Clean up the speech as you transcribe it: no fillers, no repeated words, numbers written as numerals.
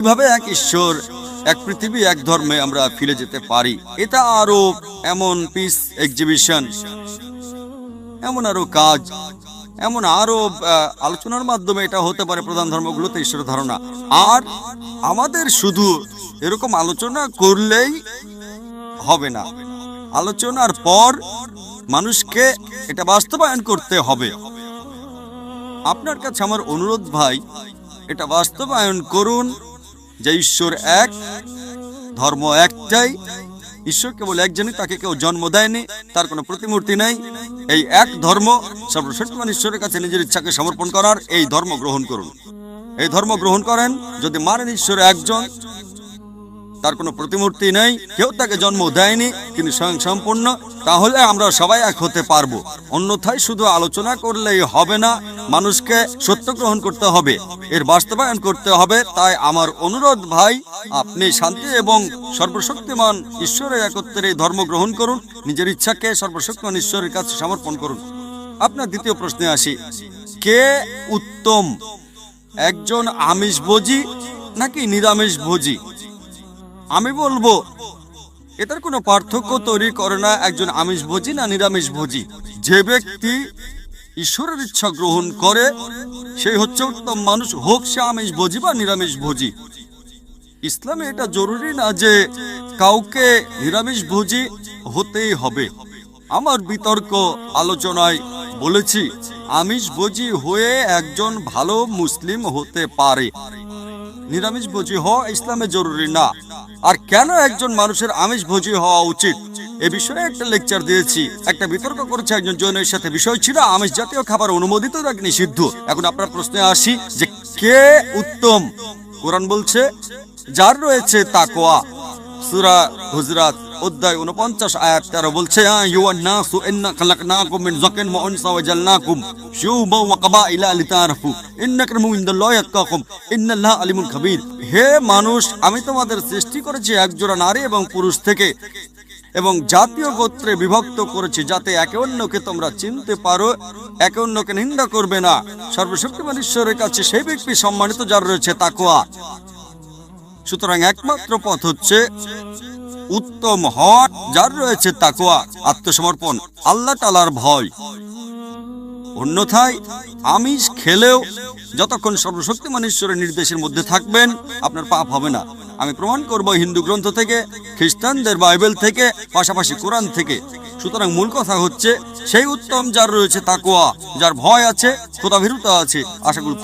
কিভাবে এক ঈশ্বর, এক পৃথিবী, এক ধর্মে আমরা ফিরে যেতে পারি। এটা আরো এমন পিস এক্সিবিশন, এমন আরো কাজ, এমন আরো আলোচনার মাধ্যমে এটা হতে পারে প্রধান ধর্মগুলোতে ঈশ্বরের ধারণা। আর আমাদের শুধু এরকম আলোচনা করলেই হবে না, আলোচনার পর মানুষকে এটা বাস্তবায়ন করতে হবে। আপনার কাছে আমার অনুরোধ ভাই, এটা বাস্তবায়ন করুন যে ঈশ্বর এক, ধর্ম একটাই, ঈশ্বর কেবল একজনই, তাকে কেউ জন্ম দেয়নি, তার কোনো প্রতিমূর্তি নেই। এই এক ধর্ম, সর্বশক্তিমান ঈশ্বরের কাছে নিজের ইচ্ছাকে সমর্পণ করার এই ধর্ম গ্রহণ করুন। এই ধর্ম গ্রহণ করেন, যদি মানেন ঈশ্বর একজন, তার কোনো প্রতিমূর্তি নেই, কেউ তাকে জন্ম দেয়নি, তিনি স্বয়ং সম্পূর্ণ, তাহলে আমরা সবাই এক হতে পারবো। অন্যথায় শুধু আলোচনা করলেই হবে না, মানুষকে সত্য গ্রহণ করতে হবে, এর বাস্তবায়ন করতে হবে। তাই আমার অনুরোধ ভাই, আপনি শান্তি এবং সর্বশক্তিমান ঈশ্বরের একত্বের এই ধর্ম গ্রহণ করুন, নিজের ইচ্ছাকে সর্বশক্তিমান ঈশ্বরের কাছে সমর্পণ করুন। আপনার দ্বিতীয় প্রশ্নে আসি, কে উত্তম, একজন আমিষভোজী নাকি নিরামিষভোজী? আমি বলবো এটার কোনো পার্থক্য তৈরি করে না একজন আমিষভোজী না নিরামিষভোজী। যে ব্যক্তি ঈশ্বরের ইচ্ছা গ্রহণ করে সেই হচ্ছে উত্তম মানুষ, হোক সে আমিষভোজী বা নিরামিষভোজী। ইসলামে এটা জরুরি না যে কাউকে নিরামিষভোজী হতেই হবে। আমার বিতর্ক আলোচনায় বলেছি, আমিষভোজী হয়ে একজন ভালো মুসলিম হতে পারে, নিরামিষভোজী হওয়া ইসলামে জরুরি না। আর কেন একজন মানুষের আমিষভোজী হওয়া উচিত, এ বিষয়ে একটা লেকচার দিয়েছি। একটা বিতর্ক করেছে একজন জৈনের সাথে, বিষয় ছিল আমিষ জাতীয় খাবার অনুমোদিত নাকি নিষিদ্ধ। এখন আপনার প্রশ্নে আসি যে কে উত্তম। কোরআন বলছে যার রয়েছে তাকওয়া, সূরা হুজরাত অধ্যায় 49 আয়াত 13 বলছে, আইয়ুহান নাসু ইন্না খালাকনাকুম মিন যাকারিন ওয়া উনসা ওয়া জাআলনাকুম শুউবান ওয়া ক্বাবাইলা লিতাআরাফু ইন্না আক্রামাকুম ইনদাল্লাহি আতকাকুম ইন্নাল্লাহা আলিমুন খাবীর। হে মানুষ, আমি তোমাদের সৃষ্টি করেছি একজোড়া নারী এবং পুরুষ থেকে, এবং জাতীয় গোত্রে বিভক্ত করেছি, যাতে একে অন্যকে তোমরা চিনতে পারো, একে অন্যকে নিন্দা করবে না। সর্বশক্তিমান ঈশ্বরের কাছে সেই ব্যক্তি সম্মানিত যার রয়েছে তাকওয়া। সুতরাং একমাত্র পথ হচ্ছে উত্তম হওয়া, যার রয়েছে তাকওয়া, আত্মসমর্পণ, আল্লাহ তাআলার ভয়। অন্যথায় আমিষ খেলেও যতক্ষণ সর্বশক্তিমান ঈশ্বরের নির্দেশের মধ্যে থাকবেন, আপনার পাপ হবে না। আমি প্রমাণ করব হিন্দু গ্রন্থ থেকে, খ্রিস্টানদের বাইবেল থেকে, পাশাপাশি কোরআন থেকে। সুতরাং মূল কথা হচ্ছে সেই উত্তম যার রয়েছে তাকওয়া, যার ভয় আছে, খোদাভীরুতা আছে। আশা করি